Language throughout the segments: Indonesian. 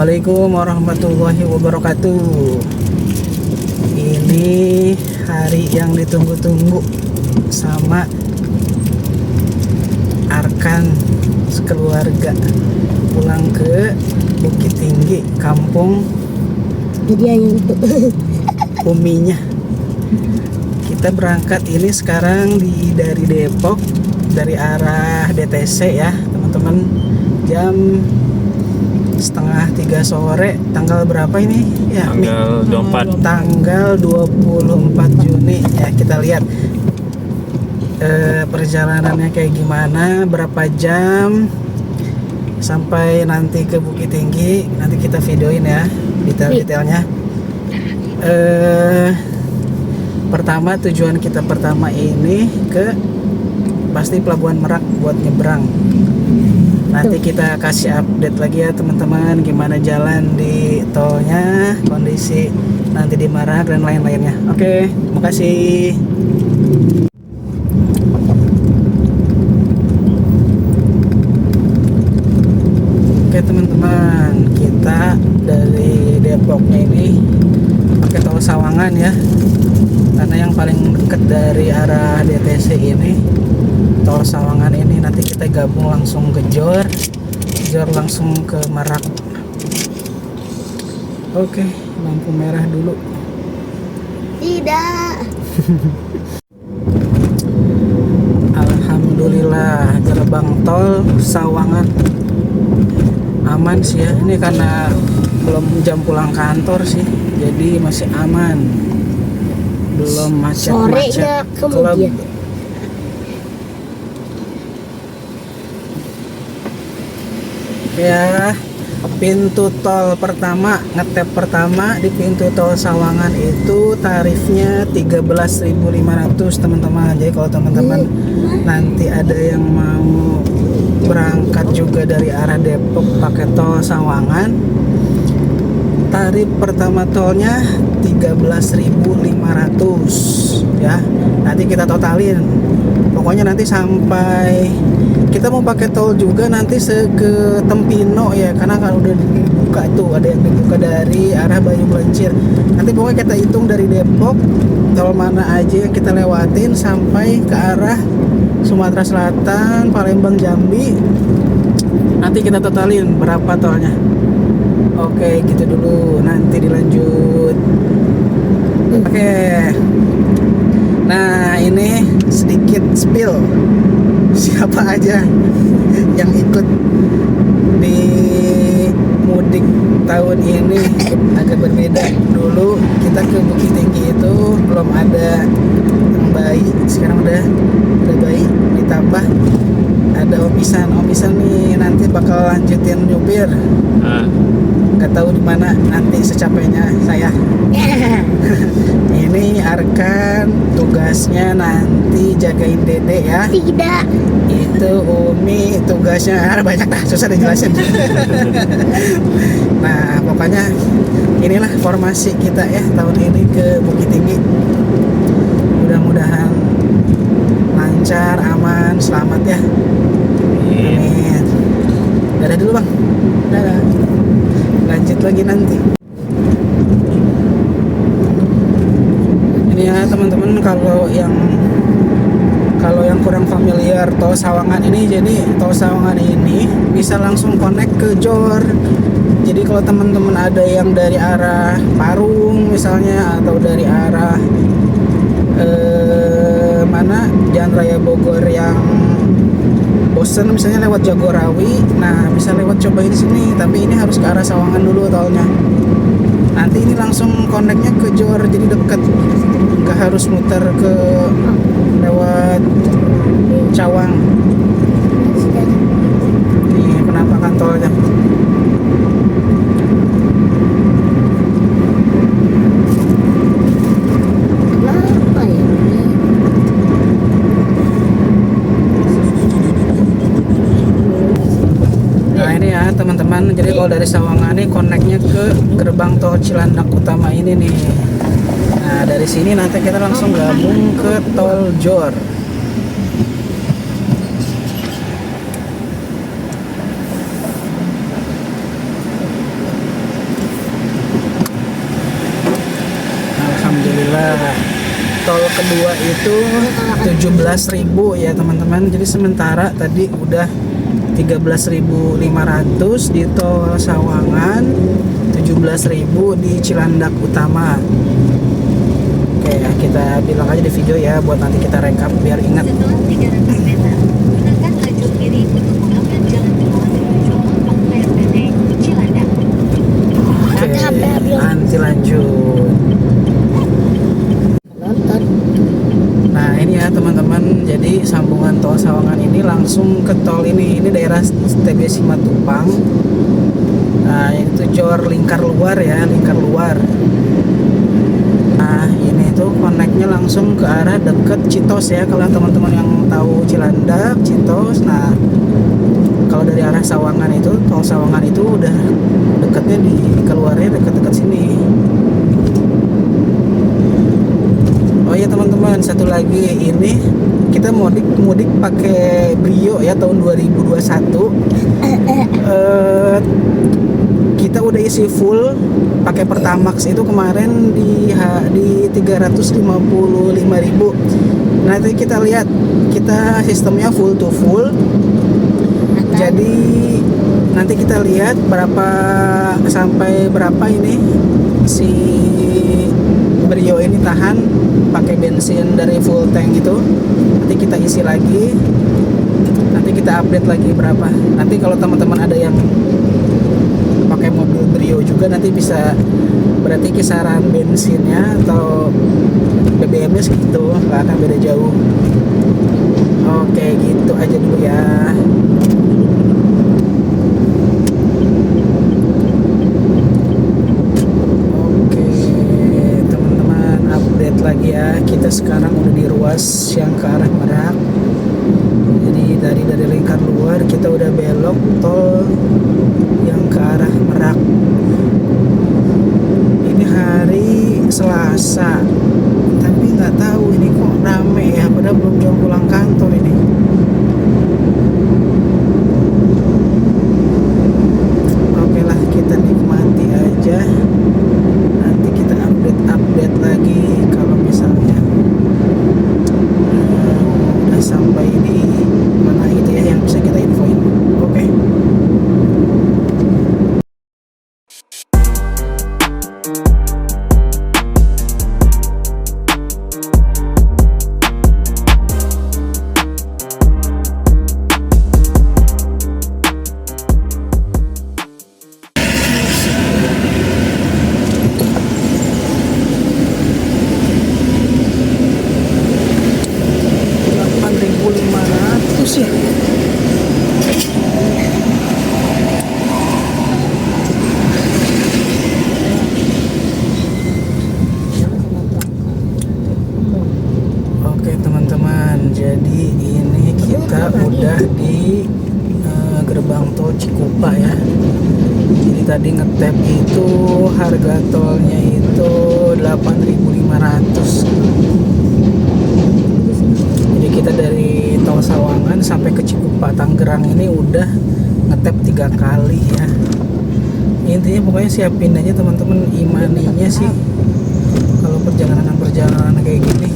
Assalamualaikum warahmatullahi wabarakatuh. Ini hari yang ditunggu-tunggu sama Arkan sekeluarga, pulang ke Bukit Tinggi, kampung uminya. Kita berangkat ini sekarang dari Depok, dari arah DTC ya teman-teman, jam setengah 3 sore. Tanggal berapa ini ya? Tanggal 24. Tanggal 24 Juni ya. Kita lihat perjalanannya kayak gimana, berapa jam sampai nanti ke Bukit Tinggi. Nanti kita videoin ya detail-detailnya. Pertama, tujuan kita pertama ini ke pasti Pelabuhan Merak buat nyebrang. Nanti kita kasih update lagi ya teman-teman, gimana jalan di tolnya, kondisi nanti di Merak dan lain-lainnya. Oke, makasih. Oke teman-teman, kita dari Depoknya ini pakai tol Sawangan ya, karena yang paling dekat dari arah DTC ini tol Sawangan ini. Nanti kita gabung langsung ke Jor langsung ke Merak. Oke, lampu merah dulu. Tidak. Alhamdulillah, gerbang tol Sawangan aman sih ya. Ini karena belum jam pulang kantor sih, jadi masih aman, belum macet-macet. Sorenya kemudian. Ya, pintu tol pertama, ngetep pertama di pintu tol Sawangan itu tarifnya 13.500 teman-teman. Jadi kalau teman-teman nanti ada yang mau berangkat juga dari arah Depok pakai tol Sawangan, tarif pertama tolnya 13.500 ya. Nanti kita totalin. Pokoknya nanti sampai kita mau pakai tol juga nanti ke Tempino ya, karena kalau udah dibuka tuh, ada yang dibuka dari arah Bayu Belancir. Nanti pokoknya kita hitung dari Depok tol mana aja yang kita lewatin sampai ke arah Sumatera Selatan, Palembang, Jambi. Nanti kita totalin berapa tolnya. Oke, gitu dulu, nanti dilanjut. Oke. Nah, ini sedikit spill siapa aja yang ikut di mudik tahun ini. Agak berbeda. Dulu kita ke Bukit Tinggi itu belum ada yang bayi, sekarang udah bayi, ditambah ada omisan nih, nanti bakal lanjutin nyupir. Nggak tahu di mana nanti secapainya saya. Ini Arkan tugasnya nanti jagain Dede ya. Tidak. Itu Umi tugasnya banyak dah, susah dijelasin. Nah, pokoknya inilah formasi kita ya tahun ini ke Bukit Tinggi. Mudah-mudahan lancar, aman, selamat ya. Amin. Dadah dulu bang. Dadah. Lanjut lagi nanti. Ini ya teman-teman, kalau yang kurang familiar tol Sawangan ini, jadi tol Sawangan ini bisa langsung connect ke Jor. Jadi kalau teman-teman ada yang dari arah Parung misalnya, atau dari arah Jalan Raya Bogor yang bosen misalnya lewat Jagorawi, nah bisa lewat cobain sini, tapi ini harus ke arah Sawangan dulu tolnya. Nanti ini langsung koneknya ke Jor, jadi deket, nggak harus muter ke lewat Cawang. Ini penampakan tolnya. Kenapa ya? Nah ini ya teman-teman, jadi kalau dari Sawangan ini koneknya ke gerbang tol Cilandak Utama ini nih. Nah dari sini nanti kita langsung gabung ke tol Jor. kedua itu 17.000 ya teman-teman. Jadi sementara tadi udah 13.500 di tol Sawangan, 17.000 di Cilandak Utama. Oke, kita bilang aja di video ya buat nanti kita rekap biar ingat. Setelah 300 meter, gunakan lajur kiri untuk mengambil jalan tol menuju Mampang PRPT Cilandak. Oke, nanti lanjut. Nonton. Nah ini ya teman-teman, jadi sambungan tol Sawangan ini langsung ke tol ini daerah TB Simatupang. Nah itu jor lingkar luar ya, lingkar luar. Nah ini tuh koneknya langsung ke arah deket Citos ya, kalau teman-teman yang tahu Cilandak, Citos. Nah kalau dari arah Sawangan itu, tol Sawangan itu udah deketnya di keluarnya deket-deket sini. Oh ya teman-teman, satu lagi ini kita mudik pakai Brio ya tahun 2021. Kita udah isi full pakai Pertamax itu kemarin di 355.000. Nanti kita lihat, kita sistemnya full to full. Jadi nanti kita lihat berapa sampai berapa ini si Brio ini tahan pakai bensin dari full tank itu. Nanti kita isi lagi, nanti kita update lagi berapa. Nanti kalau teman-teman ada yang pakai mobil Brio juga nanti bisa, berarti kisaran bensinnya atau BBM-nya segitu, nggak akan beda jauh. Oke, gitu aja dulu ya. Lagi ya, kita sekarang udah di ruas yang ke arah Merak. Jadi dari lingkar luar kita udah belok tol yang ke arah Merak. Ini hari Selasa, tapi nggak tahu ini kok rame ya, padahal belum jam pulang kantor ini. Oke lah, kita nikmati aja. Nanti kita update lagi kalau misalnya udah sampai di mana gitu ya yang bisa kita infoin. Oke. Ya. Oke teman-teman, jadi ini kita udah di gerbang tol Cikupa ya. Jadi tadi ngetap itu harga tolnya itu 8.500. Jadi kita dari tol Sawangan sampai ke Cikupa Tangerang ini udah ngetap 3 kali ya. Intinya pokoknya siapin aja teman-teman imaninya sih kalau perjalanan kayak gini,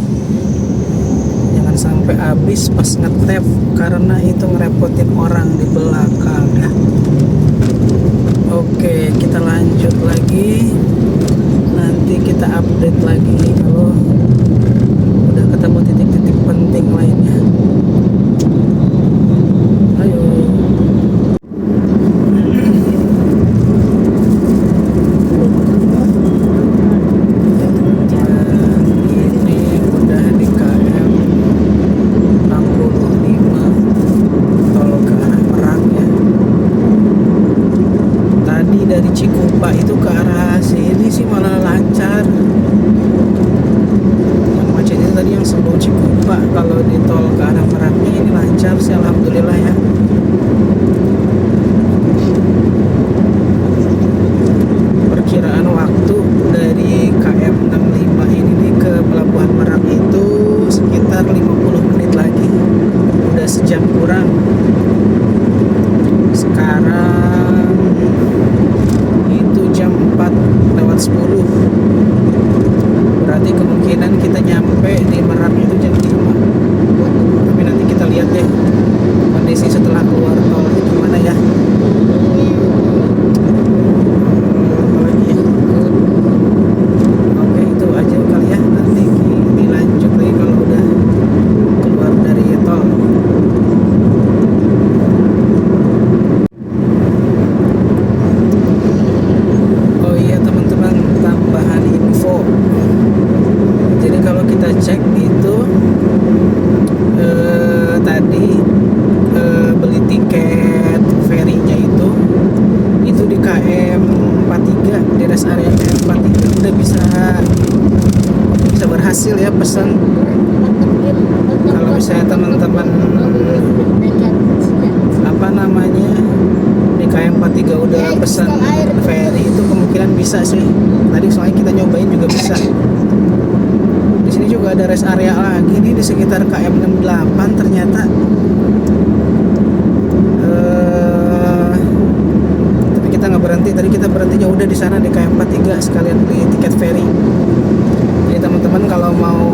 jangan sampai habis pas ngetap karena itu ngerepotin orang di belakang ya. Oke, kita lanjut lagi, nanti kita update lagi kalau udah ketemu titik-titik penting lainnya. Ayo. Ini udah di KM 65 tol ke arah Merak ya. Tadi dari Cikupa itu ke arah sini sih malah lancar. Macetnya tadi yang sebelum Cikupa, kalau di tol ke arah Meraknya ini lancar sih alhamdulillah ya. Perkiraan waktu dari KM 65 ini nih ke Pelabuhan Merak itu sekitar 50 menit lagi, udah sejam kurang. Sekarang itu jam 4:10, berarti kemungkinan kita nyampe di Merak itu jam 5. Tapi nanti kita lihat deh kondisi setelah keluar tol gimana ya. Apalagi ya? Oke, itu aja kali ya, nanti dilanjut lagi kalau udah keluar dari tol. Oh iya teman-teman, tambahan info. Jadi kalau kita cek itu tadi beli tiket ferinya itu di KM 43, di rest area KM 43 udah bisa berhasil ya pesan. Kalau misalnya teman-teman apa namanya di KM 43 udah pesan feri itu kemungkinan bisa sih. Tadi soalnya kita nyobain juga bisa. Di sini juga ada rest area lagi nih di sekitar KM 68 ternyata. Tapi kita nggak berhenti. Tadi kita berhentinya udah di sana di KM 43 sekalian beli tiket feri. Jadi teman-teman kalau mau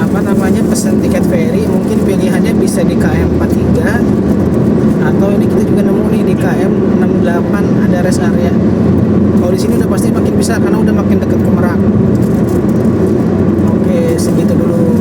apa namanya pesan tiket feri mungkin pilihannya bisa di KM 43 atau ini kita juga nemu nih di KM 68 ada rest area. Kalau di sini udah pasti makin bisa karena udah makin dekat ke Merak. Oke, segitu dulu.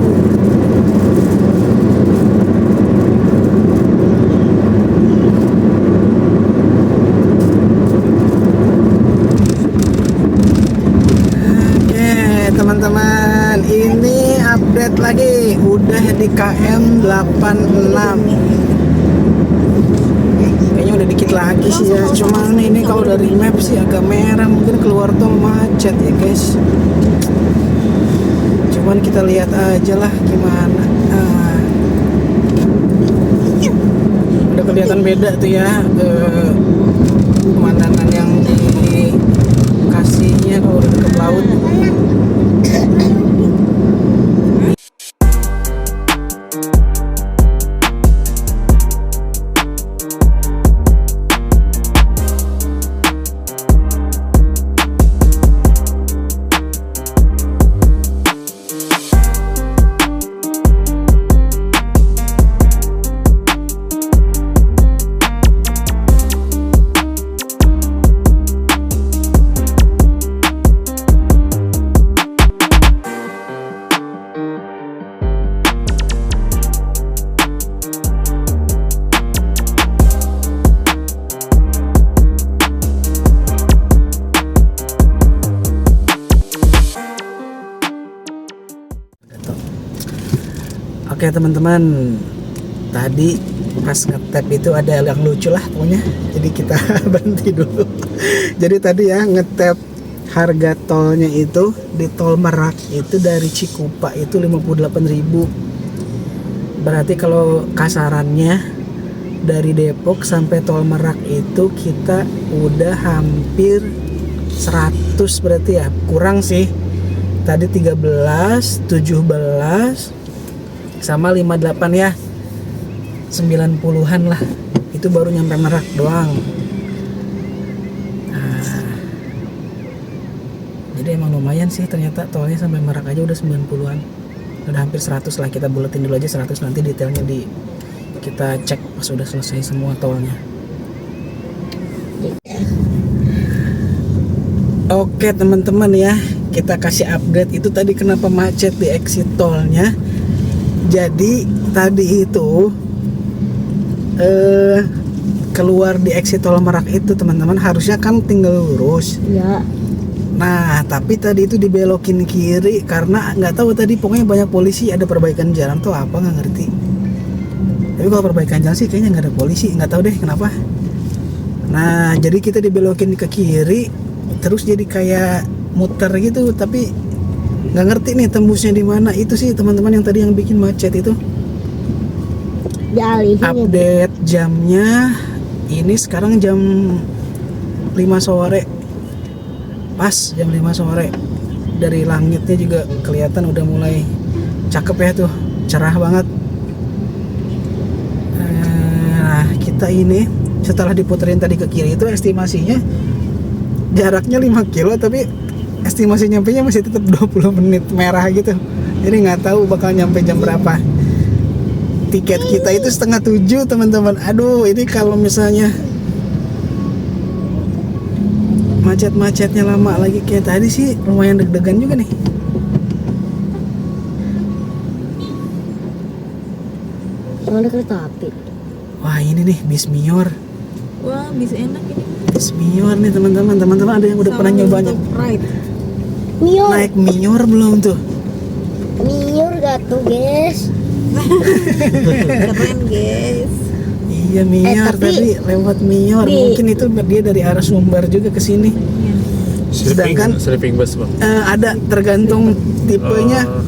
Oke, teman-teman, ini update lagi udah di KM 86. Kayaknya udah dikit lagi sih ya, cuman ini kalau dari map sih agak merah, mungkin keluar tol macet ya guys. Cuman kita lihat aja lah gimana. Udah kelihatan beda tuh ya pemandangan yang dikasihnya kalau udah dekat laut. Oke teman-teman, tadi pas ngetap itu ada yang lucu lah pokoknya. Jadi kita berhenti dulu. Jadi tadi ya ngetap harga tolnya itu di tol Merak itu dari Cikupa itu 58.000. Berarti kalau kasarannya dari Depok sampai tol Merak itu kita udah hampir 100 berarti ya. Kurang sih. Tadi 13, 17 sama 58 ya, 90-an lah. Itu baru nyampe Merak doang. Nah, jadi emang lumayan sih ternyata tolnya sampai Merak aja udah 90-an. Udah hampir 100 lah, kita buletin dulu aja 100, nanti detailnya kita cek pas udah selesai semua tolnya. Oke teman-teman ya, kita kasih update itu tadi kenapa macet di exit tolnya. Jadi tadi itu keluar di exit tol Merak itu teman-teman harusnya kan tinggal lurus. Ya. Nah tapi tadi itu dibelokin kiri karena nggak tahu tadi pokoknya banyak polisi, ada perbaikan jalan tuh apa nggak ngerti. Tapi kalau perbaikan jalan sih kayaknya nggak ada polisi, nggak tahu deh kenapa. Nah jadi kita dibelokin ke kiri terus jadi kayak muter gitu, tapi nggak ngerti nih tembusnya di mana. Itu sih teman-teman yang tadi yang bikin macet itu. Dialihin. Update jamnya ini sekarang jam 5 sore. Pas jam 5 sore. Dari langitnya juga kelihatan udah mulai cakep ya tuh, cerah banget. Nah, kita ini setelah diputerin tadi ke kiri itu estimasinya jaraknya 5 kilo tapi estimasi nyampenya masih tetap 20 menit merah gitu. Jadi nggak tahu bakal nyampe jam berapa. Tiket kita itu 6:30 teman-teman. Aduh, ini kalau misalnya macet-macetnya lama lagi kayak tadi sih lumayan deg-degan juga nih. Ada kereta api. Wah, ini nih bis Mior. Wah, bisa enak ini. Bis Mior nih teman-teman. Teman-teman ada yang udah pernah nyobanya Untuk ride. Mior. naik Mior belum tuh? Mior gak tuh guys. Keren guys. Iya Mior tapi- tadi lewat Mior. Bi- Mungkin itu dia dari arah Sumbar juga ke sini. Sedangkan sleeping bus bang. ada tergantung tipenya. Oh.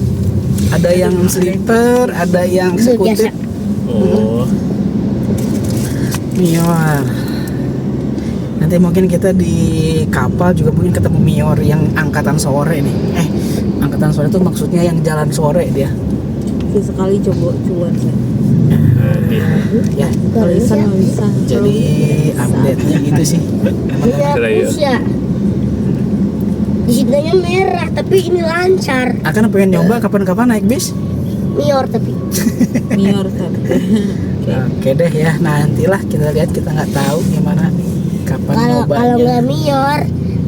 Ada yang sleeper, ada yang Itu eksekutif. biasa. Oh. Mior. Nanti mungkin kita di kapal juga mungkin ketemu Mior yang angkatan sore nih. Angkatan sore itu maksudnya yang jalan sore dia. Sesekali coba cuan saya. Ya, Kalau bisa nggak bisa. jadi update-nya gitu sih. Ini Kira ya. hapus ya. Di situnya merah tapi ini lancar. Akan pengen nyoba kapan-kapan naik bis? Mior tapi. Mior tapi. Oke deh ya, nantilah kita lihat, kita nggak tahu gimana kapan Kalau nyobanya. nggak Mior,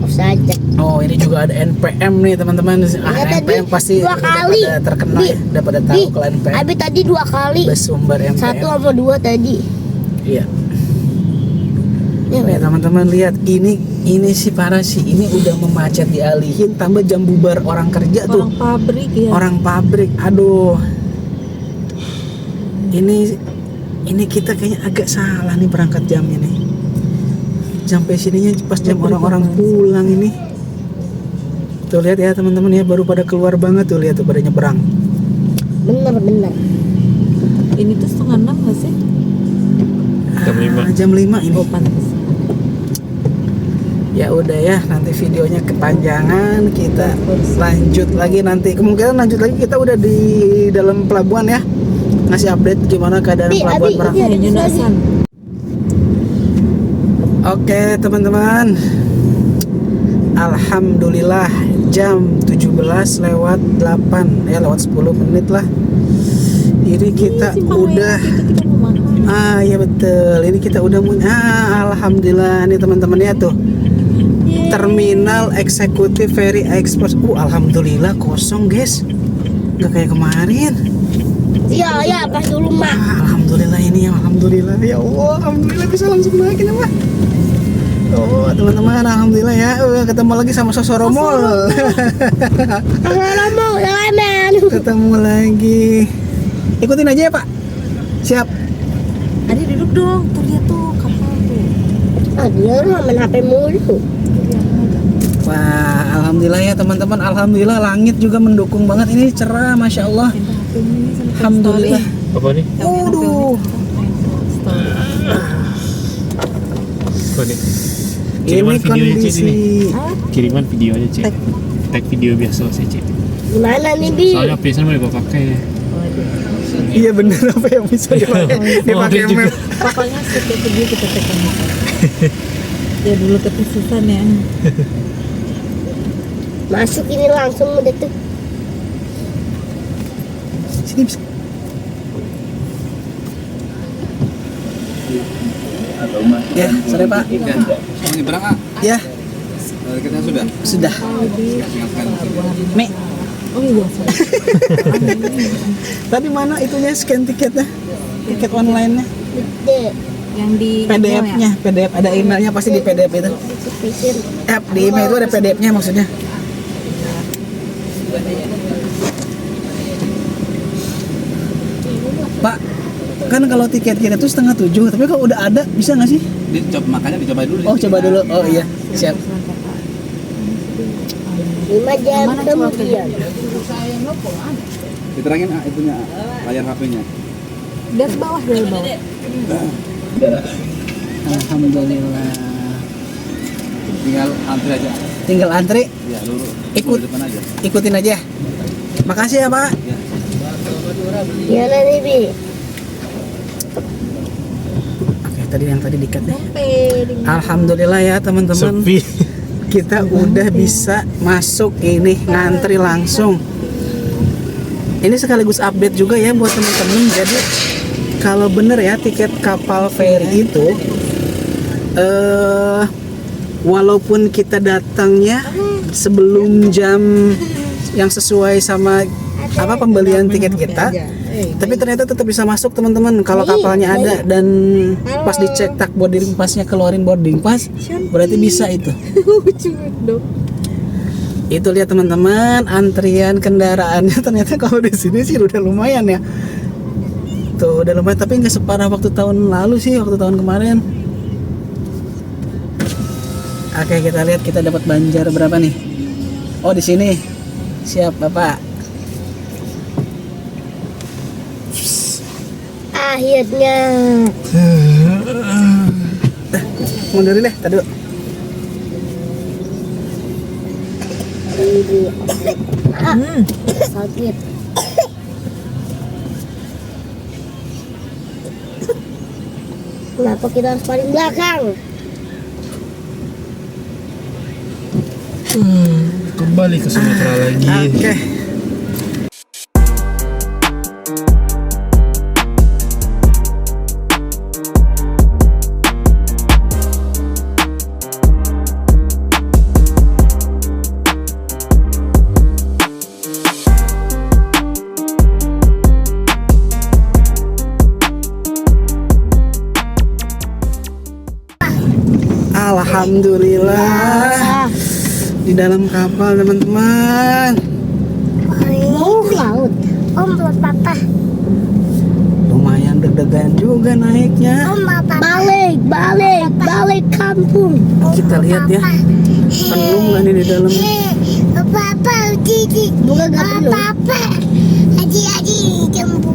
harus aja. Oh, ini juga ada NPM nih teman-teman. Iya, tadi NPM pasti 2 kali. udah pada terkenal Bi, ya, udah pada tahu Bi, kalau NPM. Abi tadi 2 kali. Bus sumber NPM. 1 sama 2 tadi. Iya. Ya, Nih teman-teman lihat, ini sih parah sih. Ini udah memacet dialihin, tambah jam bubar orang kerja tuh. Orang pabrik ya. Orang pabrik. Aduh. Ini kita kayaknya agak salah nih berangkat jamnya nih. Sampai sininya pas jam orang-orang pulang ini. Tuh lihat ya teman-teman ya, baru pada keluar banget tuh, lihat tuh pada nyebrang. bener. Ini tuh 5:30 nggak sih? Jam 5. Jam 5 ini. Oh pantas. Ya udah ya, nanti videonya kepanjangan, kita lanjut lagi nanti. Kemungkinan lanjut lagi kita udah di dalam pelabuhan ya. Ngasih update gimana keadaan Bi, pelabuhan Abi, Merak. iya. Hanya Nasan. Oke teman-teman, alhamdulillah jam 17:08 ya, lewat 10 menit lah. Ini kita udah Kita mau makan. ya betul, ini kita udah alhamdulillah nih teman-teman ya tuh, terminal eksekutif ferry express. Alhamdulillah kosong guys, nggak kayak kemarin. Ya, pas dulu mah. Alhamdulillah ini ya, alhamdulillah ya Allah, alhamdulillah bisa langsung naik ini mah. Oh teman-teman, alhamdulillah ya, ketemu lagi sama Sosoromol. Kalau mau jangan. Ketemu lagi. Ikutin aja ya Pak. Siap. Adi duduk dong. Tuh lihat tuh kapal tuh. Dia main HP mulu. Wah, alhamdulillah ya teman-teman, alhamdulillah langit juga mendukung banget, ini cerah, masya Allah. Alhamdulillah. Apa nih? Waduh. Apa nih? Ini Kiriman videonya Cek kondisi. ini. Kiriman videonya Cek. Tag video biasa saya Cek. Gimana nih Bi? Soalnya aplikasi boleh gue pakai. Iya bener, apa yang bisa dipakai? Dipakai ada juga. map. Pokoknya setiap video kita tekan. Ya dulu keterusan ya. Masuk ini langsung udah tuh. Sini bisa. Ya, sore Pak. Mau nyebrang ah? Ya, Kita sudah. sudah. Ingatkan. Mi, Oh iya. Sorry. tadi mana itunya scan tiketnya? Tiket online-nya? Gede. Yang di PDF-nya, PDF ada emailnya pasti di PDF itu. Pikir. Di email itu ada PDF-nya maksudnya. Pak, kan kalau tiket kita tuh 6:30, tapi kalau udah ada bisa nggak sih? Makanya dicoba dulu. Oh coba dulu. Oh iya, siap. 5 jam kemudian. Diterangin itunya layar HP-nya. Dari bawah, dari bawah. Alhamdulillah. Tinggal antri aja. Tinggal antri, Ya, lurus. Ikut. Di depan aja. ikutin aja. Makasih ya Pak. Ya. Gimana nih Bi? Oke, tadi yang tadi dikat deh. Sampai di Alhamdulillah ya teman-teman. Sepi. kita udah bisa masuk ini, ngantri langsung. Ini sekaligus update juga ya buat teman-teman. Jadi kalau bener ya tiket kapal feri itu walaupun kita datangnya sebelum jam yang sesuai sama apa pembelian tiket kita, tapi ternyata tetap bisa masuk teman-teman kalau kapalnya ada dan pas dicek tak boarding passnya keluarin boarding pass berarti bisa itu. Itu lihat teman-teman antrian kendaraannya ternyata kalau di sini sih udah lumayan ya. Tuh udah lumayan tapi nggak separah waktu tahun lalu sih, waktu tahun kemarin. Oke kita lihat kita dapat Banjar berapa nih? Oh di sini siap Bapak. Akhirnya. Mundurin deh, tadi. Sakit. Kenapa kita harus paling belakang? Kembali ke Sumatera lagi. Oke. Alhamdulillah di dalam kapal teman-teman. Mau ke laut. Om buat papa. Lumayan deg-degan juga naiknya. Om papa. Balik kampung. Kita lihat ya penuh nggak nih di dalam. Papa, Cici. Bukan nggak penuh. Papa, Aji jemput.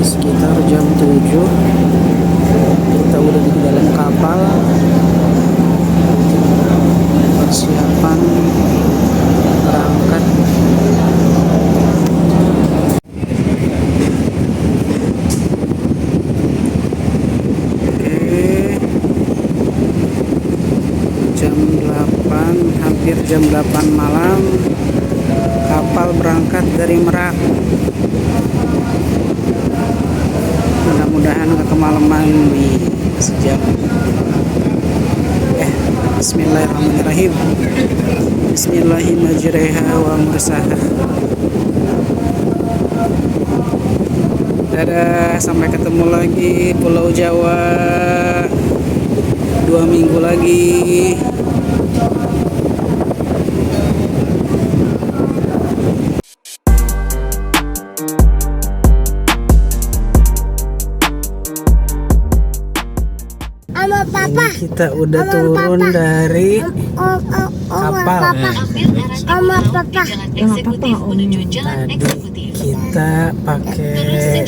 Sekitar jam 7 kita udah di dalam kapal persiapan berangkat. Oke, jam 8 hampir jam 8 malam kapal berangkat dari Merak. Mudah-mudahan nggak kemalaman di sejam. Bismillahirrahmanirrahim. Bismillahirrahmanirrahim wa mursaha. Dadah, sampai ketemu lagi Pulau Jawa 2 minggu lagi. Ini kita udah turun dari kapal. Sama papa. Tadi kita pakai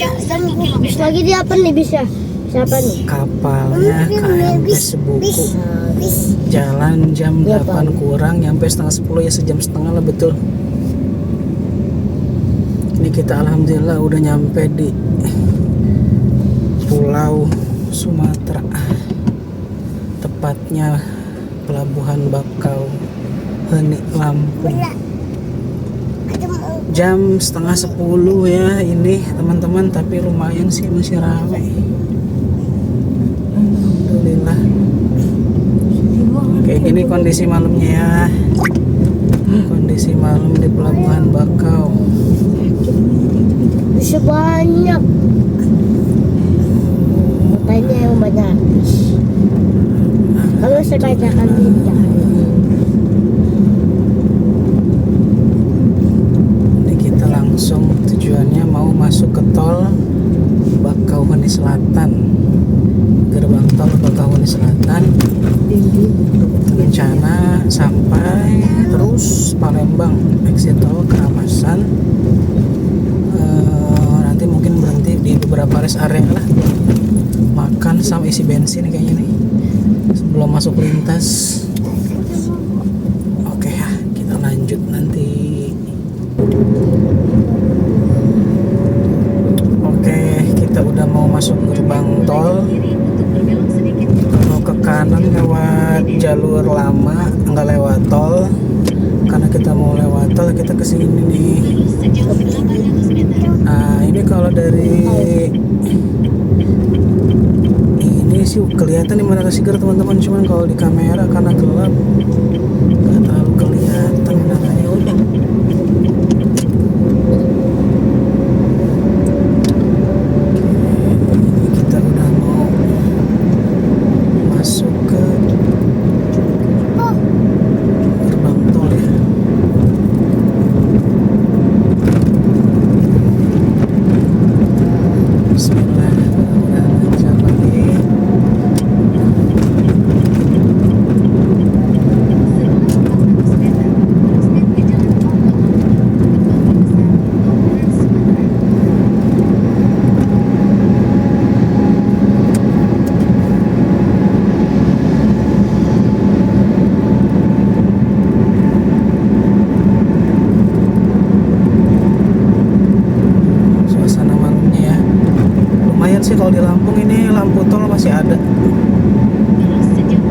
Bis lagi dia apa nih bisa? Siapa nih? kapalnya KMP Sebuku. Jalan jam 8 kurang, nyampe setengah 10 ya, sejam setengah lah betul. Ini kita alhamdulillah udah nyampe di Pulau Sumatera. Tepatnya Pelabuhan Bakau Heni Lampung. Jam setengah 10 ya ini teman-teman, tapi lumayan sih masih ramai. Alhamdulillah. Kayak gini kondisi malamnya ya. Kondisi malam di Pelabuhan Bakau. Bisa banyak. Makanya yang banyak. Kalau saya bacakan Ini kita langsung tujuannya mau masuk ke tol Manggarai, terus Palembang, exit tol Keramasan. Nanti mungkin berhenti di beberapa rest area lah, makan sama isi bensin kayaknya nih sebelum masuk lintas. Oke ya, kita lanjut nanti. Oke, kita udah mau masuk gerbang tol. Kiri untuk berbelok sedikit. Kalau ke kanan lewat jalur lama, nggak lewat tol. Karena kita mau lewat tol, kita kesini nih. Lurus sejauh 800 meter. Nah, ini kalau dari ini sih kelihatan di mana Sigar teman-teman, cuman kalau di kamera karena gelap nggak terlalu kelihatan namanya. Udah. Ini kita udah mau masuk ke gerbang tol ya. Bismillah, mudah-mudahan lancar lagi. Setelah 400 meter, step ke jalan tol Lama, Gerbang Besar, Tol Trans Sumatera. Suasana malamnya ya, lumayan sih kalau di Lampung ini lampu tol masih ada. Lurus sejauh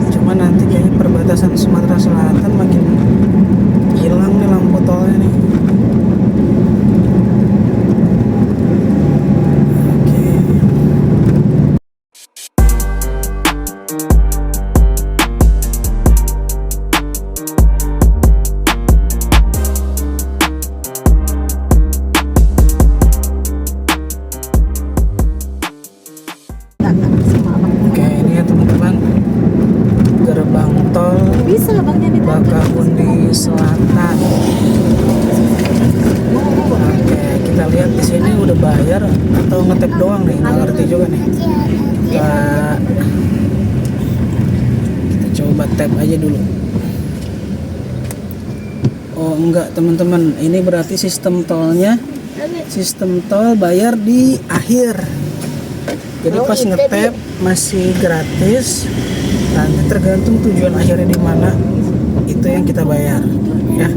200 Cuma nanti kayaknya perbatasan Sumatera Selatan makin hilang nih lampu tolnya nih. Oke. Oke, ini ya teman-teman, gerbang tol Bisa abangnya di Bakauheni Selatan. Oke, kita lihat di sini udah bayar atau ngetep doang nih, nggak ngerti juga nih. Kita coba tap aja dulu. Oh enggak teman-teman, ini berarti sistem tolnya, sistem tol bayar di akhir. Jadi pas ngetap masih gratis. Nanti tergantung tujuan akhirnya di mana, itu yang kita bayar ya.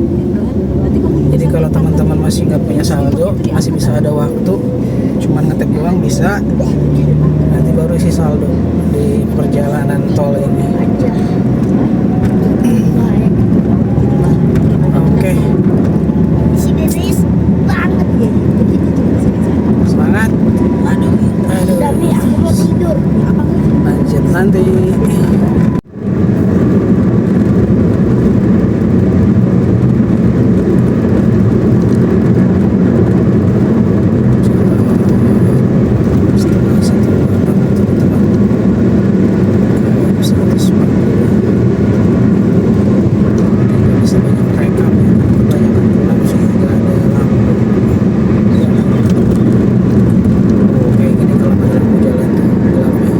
Jadi kalau teman-teman masih nggak punya saldo, masih bisa ada waktu, cuman ngetap doang bisa. Nanti baru isi saldo di perjalanan tol ini. Oke, si Denis banget ya. semangat. Aduh. Tapi aku mau tidur. Abang Lanjut nanti. Setengah 1:46 teman-teman. 140. Bisa banyak rekam ya. Kebanyakan pulang sih nggak ada lampu. Oh, kayak gini kalau ada lampu jalan tuh gelapnya.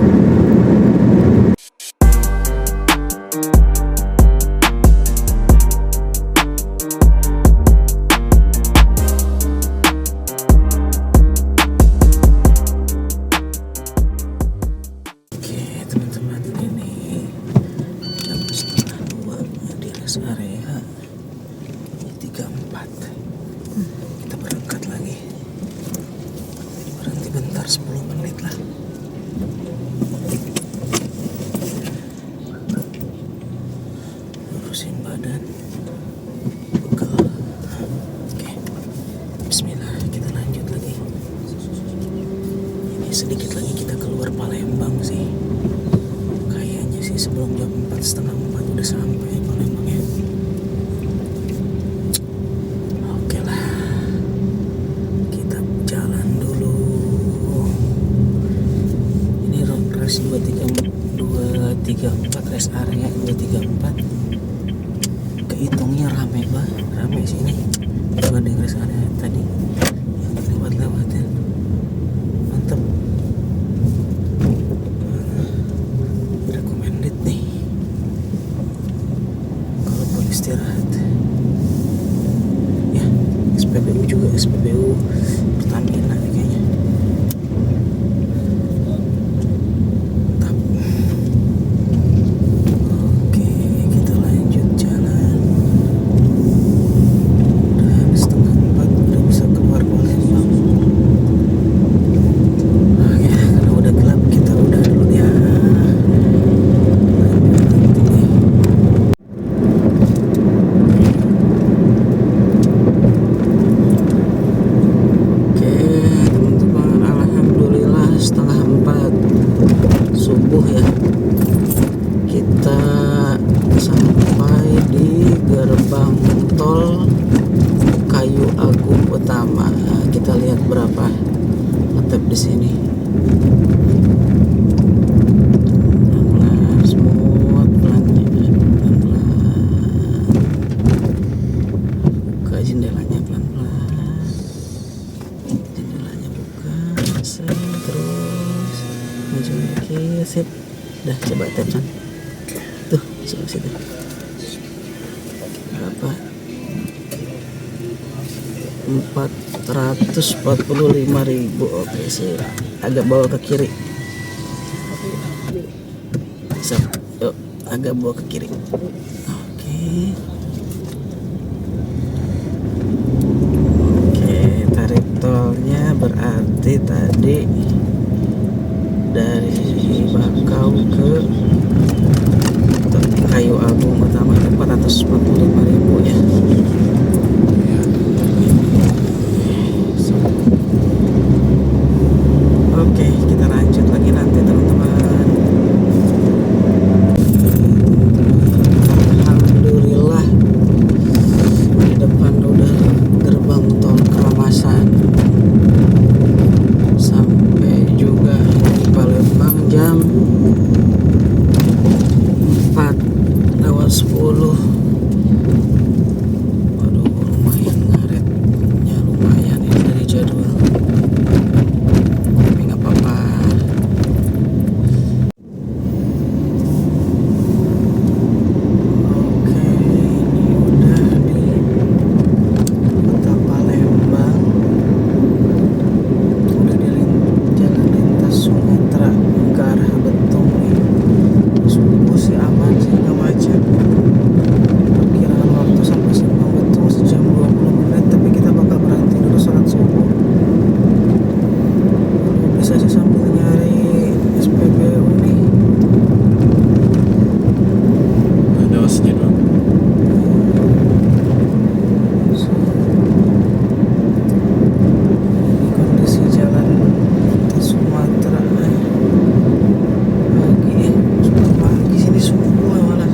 Oke teman-teman, ini jam 1:30 di rest area 34. Kita berangkat lagi. Berhenti bentar 10 menit lah. Lurusin badan, bekal. Oke, Bismillah, kita lanjut lagi. Ini sedikit lagi kita keluar Palembang sih. Kayaknya sih sebelum jam 3:30 udah sampai Palembang ya. Oke lah, kita jalan dulu. Ini road race 234, rest area 234. Kehitungnya rame banget, rame sini dibanding rest area tadi yang lewat-lewat ya. Mantep. Recommended nih kalau buat istirahat ya. SPBU juga, SPBU Pertamina nih kayaknya. Oke, kita lanjut jalan. Udah setengah 4, udah bisa keluar Palembang. Oke, karena udah gelap kita udah dulu ya. Oke teman-teman, alhamdulillah setengah 4 subuh ya, kita sampai di gerbang tol Kayu Agung Utama. Kita lihat berapa ngetep di sini. Pelan-pelan semua, pelan-pelan. Buka jendelanya pelan-pelan. Jendelanya buka, set, terus maju dikit, sip. Dah, coba tap San. Tuh, coba situ. Berapa? 445.000. Oke sih, agak bawa ke kiri. Bisa, yuk agak bawa ke kiri. Oke. Oke, tarif tolnya berarti tadi dari Bakau ke Kayu Agung Utama 445.000 ya. Oke, kita lanjut lagi nanti teman-teman. Alhamdulillah di depan udah gerbang tol Keramasan. Sampai juga di Palembang jam 4:10. Waduh, lumayan ngaretnya, lumayan ini dari jadwal. Tapi nggak apa-apa. Oke, ini udah di kota Palembang. Udah di jalan lintas Sumatera ke arah Betung nih. Subuh sih aman sih, nggak macet. Perkiraan waktu sampai Simpang Betung sejam 20 menit, tapi kita bakal berhenti dulu sholat subuh. Bisa sih sambil nyari SPBU nih. Ada masjid bang. Ini kondisi jalan lintas Sumatera pagi, sudah pagi sini subuh malah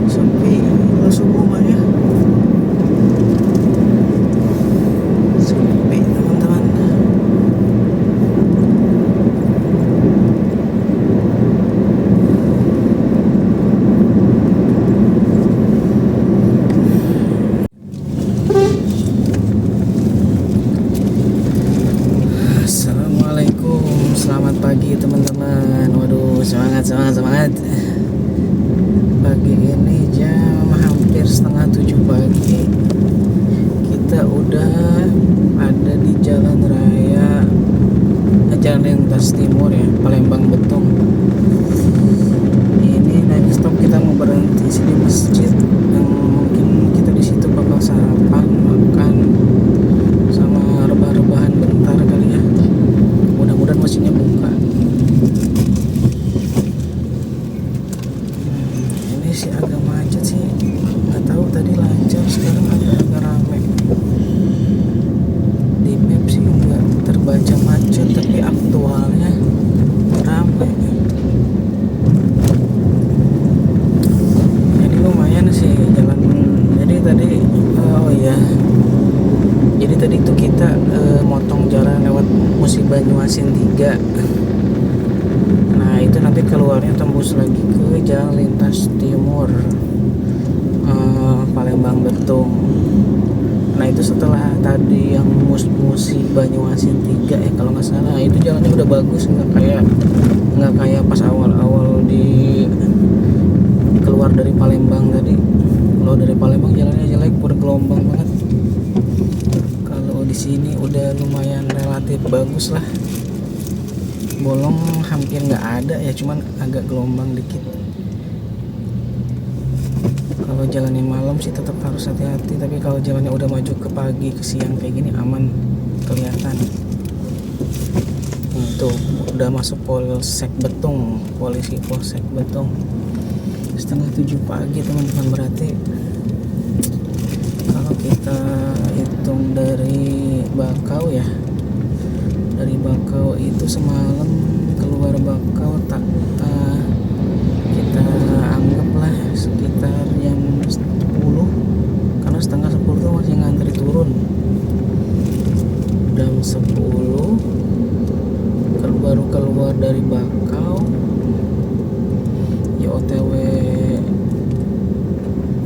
sepi. Kalau subuh mah ya sepi teman-teman. Assalamualaikum, selamat pagi teman-teman. Waduh, semangat. Pagi ini jam hampir setengah 7 pagi. Kita udah ada di jalan raya, jalan lintas timur ya, Palembang Betung. Ini next stop kita mau berhenti sini masjid, yang mungkin kita di situ bakal sarapan, makan, sama rebah-rebahan bentar kali ya. Mudah-mudahan masjidnya buka. Ini sih agak macet sih, nggak tahu tadi lancar, sekarang agak rame. Di map sih nggak terbaca macet, tapi aktualnya rame. Jadi lumayan sih jalan. Jadi tadi jadi tadi itu kita motong jalan lewat Musi Banyuasin 3. Nah itu nanti keluarnya tembus lagi ke jalan lintas timur Palembang Betung. Nah itu setelah tadi yang Musi Banyuasin 3 ya kalau nggak salah. Itu jalannya udah bagus, nggak kayak pas awal-awal di keluar dari Palembang tadi. Kalau dari Palembang jalannya jelek, bergelombang banget. Kalau di sini udah lumayan relatif bagus lah. Bolong hampir nggak ada ya, cuman agak gelombang dikit. Kalau jalannya malam sih tetap harus hati-hati, tapi kalau jalannya udah maju ke pagi ke siang kayak gini aman, kelihatan. Tuh udah masuk polsek Betung, polisi polsek Betung. 6:30 pagi teman-teman, berarti kalau kita hitung dari Bakau ya, dari Bakau itu semalam keluar Bakau kita anggaplah sekitar jam 10, karena setengah 10 tuh masih ngantri turun. Jam 10 baru keluar dari Bakau ya, OTW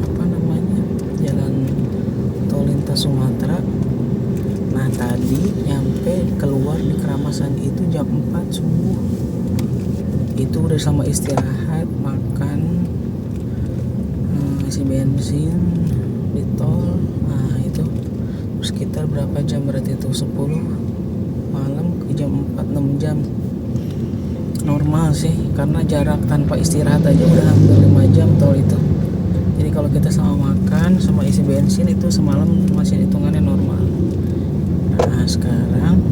apa namanya, jalan tol lintas Sumatera. Nah tadi nyampe keluar di Keramasan itu jam 4 subuh. Itu udah sama istirahat, makan, isi bensin di tol. Nah itu sekitar berapa jam berarti itu, 10 malam ke jam 4, 6 jam. Normal sih, karena jarak tanpa istirahat aja udah hampir 5 jam tol itu. Jadi kalau kita sama makan sama isi bensin itu semalam masih hitungannya normal. Nah sekarang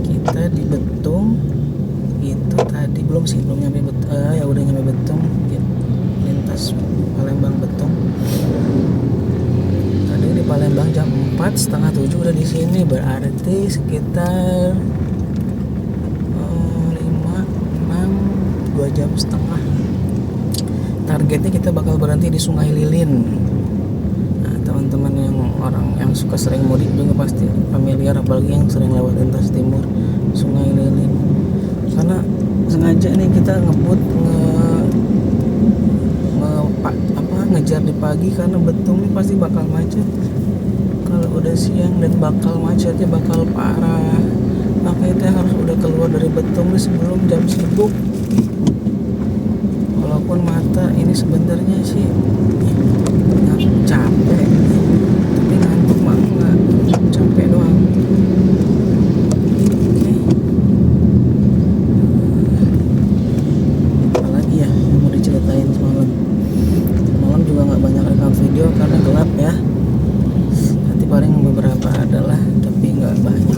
kita di Betung itu tadi belum nyampe Betung, ya udah nyampe Betung ya, lintas Palembang Betung. Tadi di Palembang jam 4, setengah 7 udah di sini, berarti sekitar 2 jam setengah. Targetnya kita bakal berhenti di Sungai Lilin. Nah, teman-teman yang suka sering mudik juga pasti familiar, apalagi yang sering lewat lintas timur Sungai Lilin. Karena sengaja nih kita ngejar di pagi, karena Betung ini pasti bakal macet. Kalau udah siang dan bakal macetnya bakal parah. Makanya kita harus udah keluar dari Betung nih sebelum jam sibuk. Walaupun mata ini sebenarnya sih capek, tapi ngantuk mah enggak, capek doang. Oke. Apalagi ya mau diceritain semalam juga nggak banyak rekam video karena gelap ya. Nanti paling beberapa adalah, tapi nggak banyak.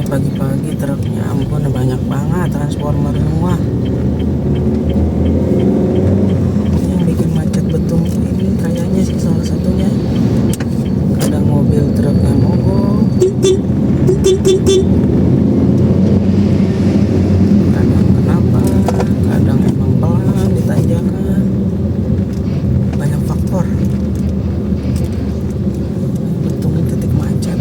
Pagi-pagi truknya ampun banyak banget, transformer semua. Yang bikin macet Betung tuh ini kayaknya sih salah satunya, kadang mobil truknya mogok, kadang kenapa, kadang emang pelan di tanjakan. Banyak faktor. Betung ini titik macet.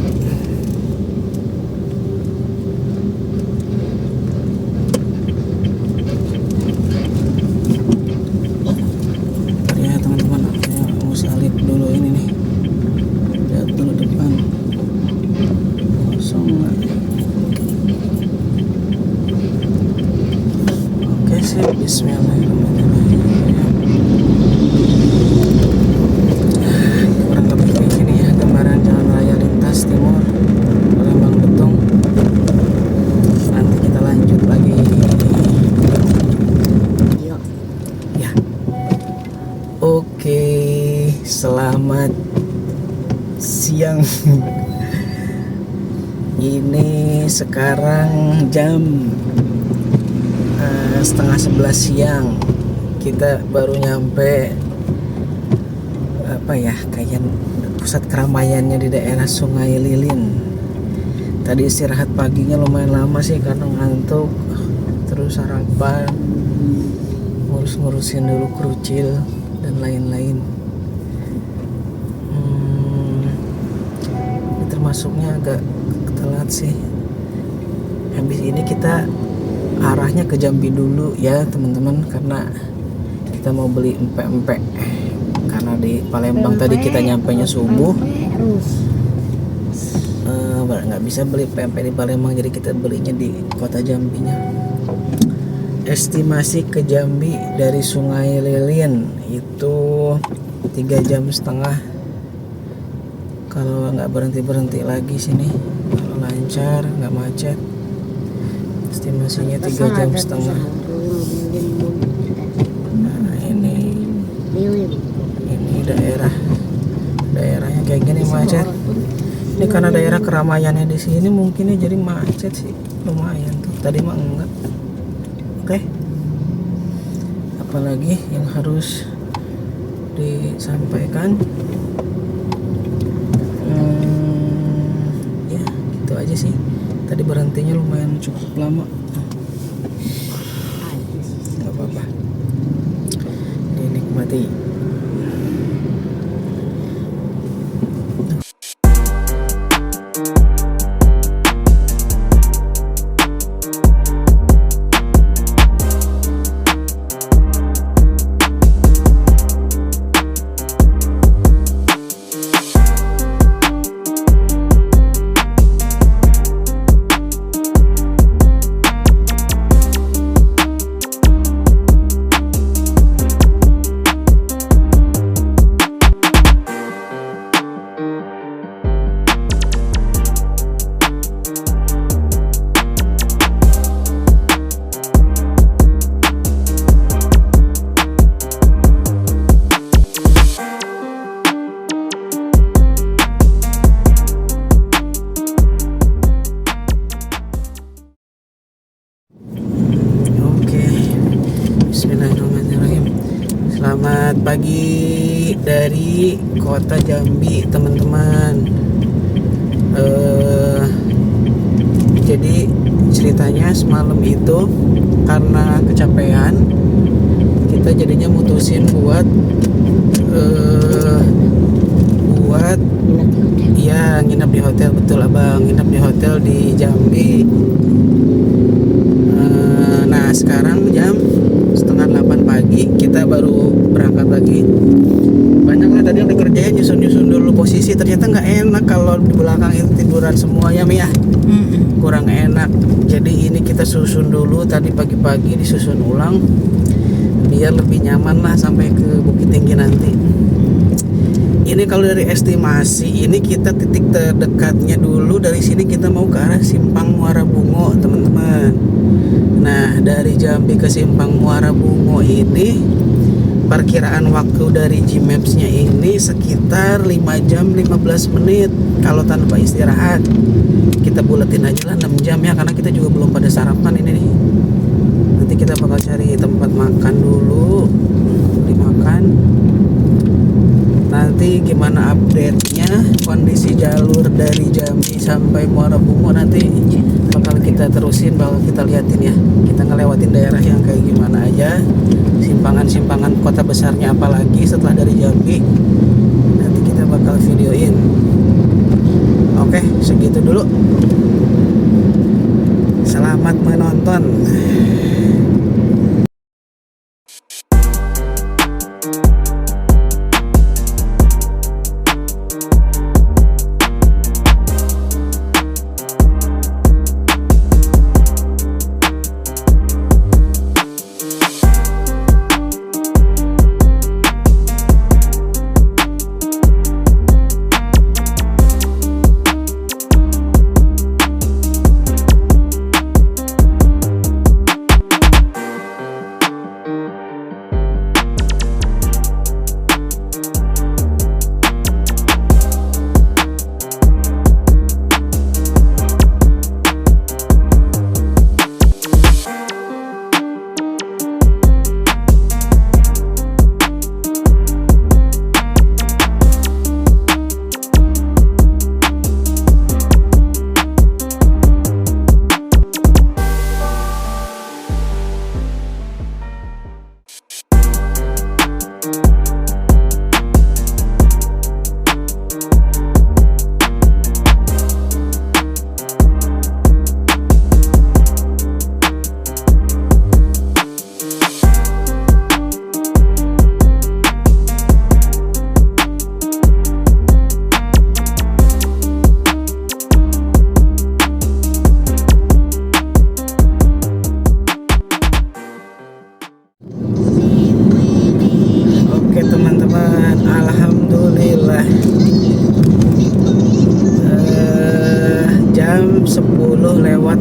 Salib dulu ini nih, lihat dulu depan kosong nggak? Oke sip, bismillahirrahmanirrahim. Kurang lebih kayak gini ya gambaran jalan raya lintas timur Palembang Betung. Nanti kita lanjut lagi ya. Oke, selamat siang. Ini sekarang jam setengah 11 siang. Kita baru nyampe kayak pusat keramaiannya di daerah Sungai Lilin. Tadi istirahat paginya lumayan lama sih karena ngantuk. Terus sarapan, ngurusin dulu kerucil dan lain-lain. Termasuknya agak telat sih. Habis ini kita arahnya ke Jambi dulu ya teman-teman, karena kita mau beli empek-empek karena karena di Palembang tadi kita nyampainya subuh. Nggak bisa beli pempek di Palembang, jadi kita belinya di kota Jambinya. Estimasi ke Jambi dari Sungai Lilin itu 3,5 jam kalau nggak berhenti lagi sini, kalau lancar nggak macet. Estimasinya 3,5 jam. Nah ini daerahnya kayak gini macet. Ini karena daerah keramaiannya di sini mungkinnya jadi macet sih, lumayan tuh. Tadi mah enggak. Oke. Apalagi yang harus disampaikan? Ya itu aja sih. Tadi berhentinya lumayan cukup lama. Gak apa-apa. Dinikmati. Bismillahirrahmanirrahim. Selamat pagi dari kota Jambi, teman-teman. Jadi ceritanya semalam itu karena kecapean, kita jadinya mutusin buat ya nginep di hotel. Betul abang, nginep di hotel di Jambi. Nah sekarang jam 7:30 pagi, kita baru berangkat lagi. Banyak lah tadi yang dikerjain, nyusun dulu posisi. Ternyata nggak enak kalau di belakang itu tiduran semua ya Mi ya. Kurang enak. Jadi ini kita susun dulu tadi pagi-pagi, disusun ulang biar lebih nyaman lah sampai ke Bukit Tinggi nanti. Ini kalau dari estimasi, ini kita titik terdekatnya dulu dari sini kita mau ke arah Simpang Muara Bungo, teman-teman. Nah, dari Jambi ke Simpang Muara Bungo ini perkiraan waktu dari Gmaps-nya ini sekitar 5 jam 15 menit kalau tanpa istirahat. Kita buletin aja lah 6 jam ya, karena kita juga belum pada sarapan ini nih. Nanti kita bakal cari tempat makan dulu, dimakan. Nanti gimana update-nya, kondisi jalur dari Jambi sampai Muara Bungo nanti bakal kita terusin, bakal kita liatin ya. Kita ngelewatin daerah yang kayak gimana aja, simpangan-simpangan kota besarnya apalagi setelah dari Jambi. Nanti kita bakal videoin. Oke, segitu dulu. Selamat menonton.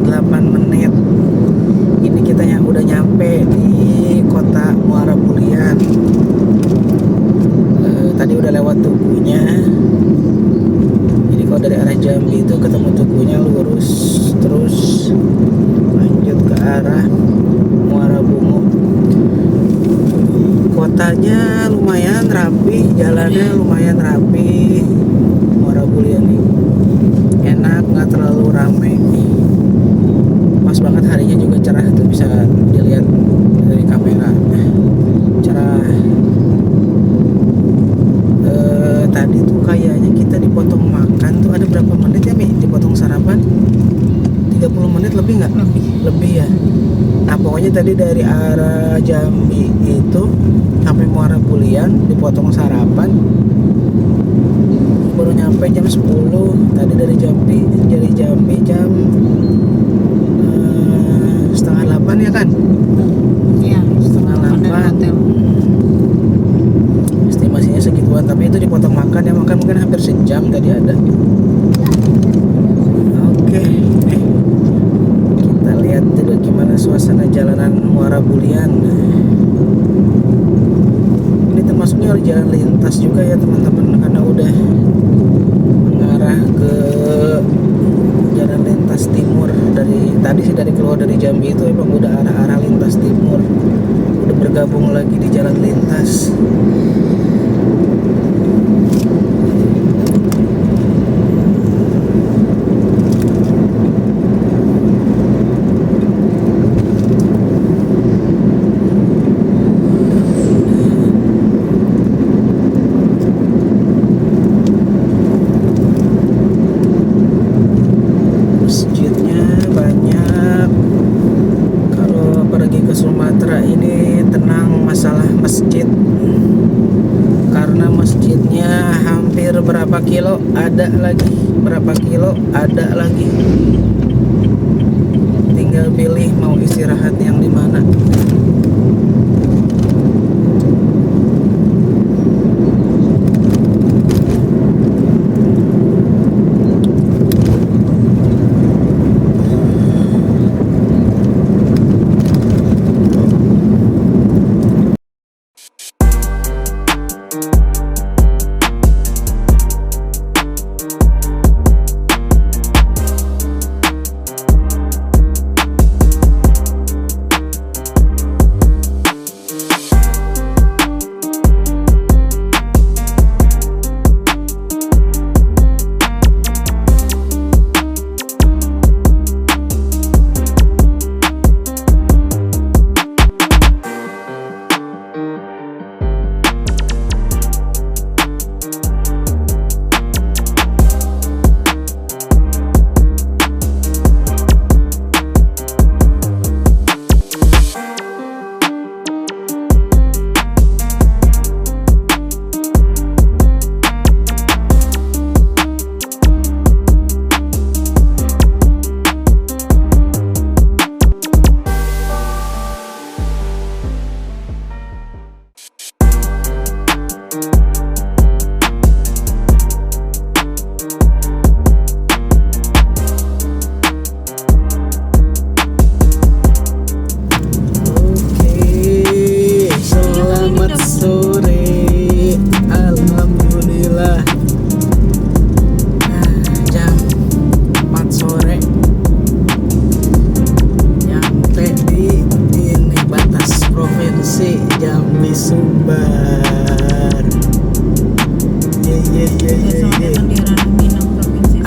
8 menit. Ini kita udah nyampe di kota Muara Bulian. Tadi udah lewat tugunya. Jadi kalau dari arah Jambi itu ketemu tugunya, lurus terus lanjut ke arah Muara Bungo. Kotanya lumayan rapi, jalannya lumayan rapi. Muara Bulian nih enak, nggak terlalu rame, pas banget, harinya juga cerah tuh, bisa dilihat dari kamera cerah. Tadi tuh kayaknya kita dipotong makan tuh ada berapa menit ya Mi? Dipotong sarapan 30 menit lebih nggak? Lebih ya. Nah pokoknya tadi dari arah Jambi itu sampai Muara Bulian dipotong sarapan, baru nyampe jam 10. Tadi dari Jambi jam setengah 8 ya kan? Iya, Setengah 8. Estimasinya segituan, tapi itu dipotong makan ya, makan mungkin hampir sejam tadi ada. Oke, kita lihat dulu gimana suasana jalanan Muara Bulian. Ini termasuknya jalan lintas juga ya teman-teman, karena udah mengarah ke jalan lintas timur. Dari tadi sih, dari keluar dari Jambi itu emang udah arah-arah lintas timur, udah bergabung lagi di jalan lintas. Masjidnya banyak. Kalau pergi ke Sumatera ini tenang masalah masjid, karena masjidnya hampir berapa kilo ada lagi, tinggal pilih mau istirahat yang di mana.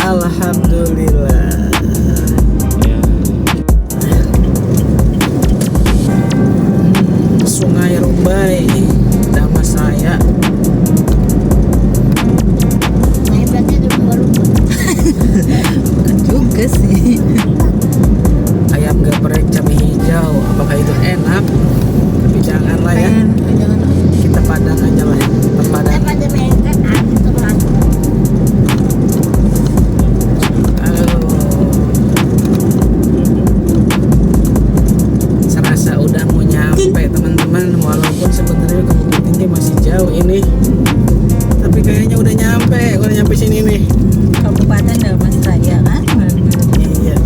Alhamdulillah. Ya. Sungai Rumbai, Damasraya. Nah, berarti itu rumah-rumah. Bukan juga sih. Ayam geprek cabai hijau, apakah itu enak? Tapi janganlah ya, Jangan. kita Padang aja lah, Padang. Pada mereka ada teman. Serasa udah mau nyampe teman-teman, walaupun sebenarnya ke Bukit Tinggi masih jauh ini, tapi kayaknya udah nyampe sini nih. Kabupaten Damasraya kan? Iya.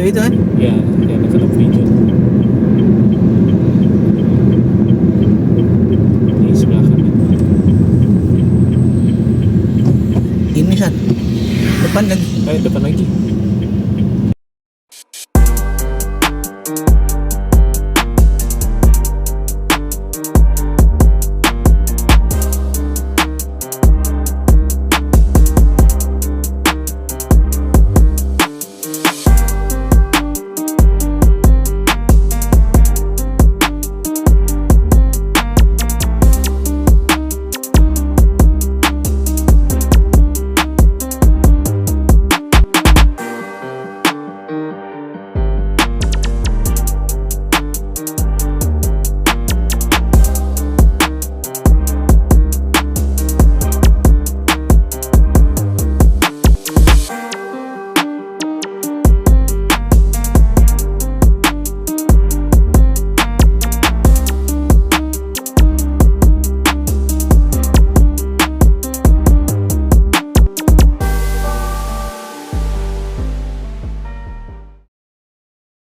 itu kan? Ya, yang dekat lampu hijau. Di sebelah kanan. Ini San. Depan lagi. Depan lagi.